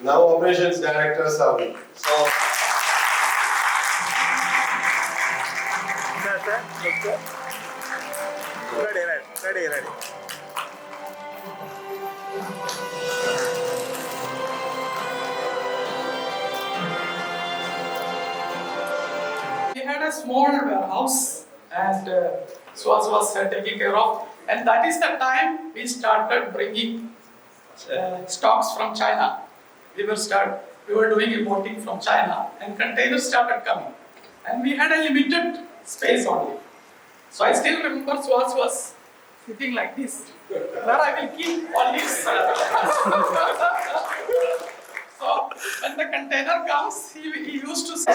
Now operations director Savi. So. Ready. We had a small warehouse and SUHAS was taking care of, and that is the time we started bringing stocks from China. We were doing importing from China, and containers started coming, and we had a limited space only. So I still remember SUHAS was sitting like this, where I will keep all this. So when the container comes, he used to say,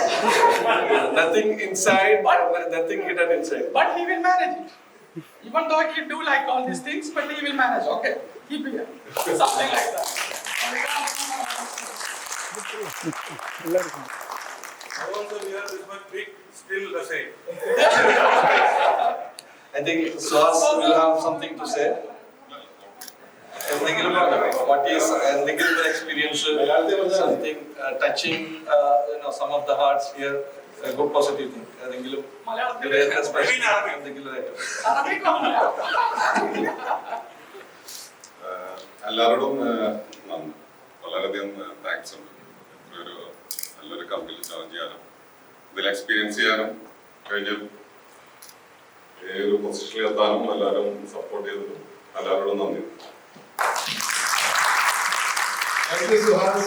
Nothing inside, nothing hidden inside. but he will manage it. Even though he do like all these things, but he will manage. Okay, keep here. Something like that. Also, we are this much big, still the same. I think SUHAS will have something to say. What is experience, something touching, some of the hearts here, a good positive thing. എല്ലാവരോടും വളരെയധികം thanks ഉണ്ട്. നല്ലൊരു കമ്പനിയിൽ join ചെയ്യാനും ഇതിൽ experience ചെയ്യാനും കഴിഞ്ഞ ഏതൊരു പൊസിഷനിൽ എത്താനും എല്ലാവരും സപ്പോർട്ട് ചെയ്തതും എല്ലാവരോടും നന്ദി. Thank you, SUHAS.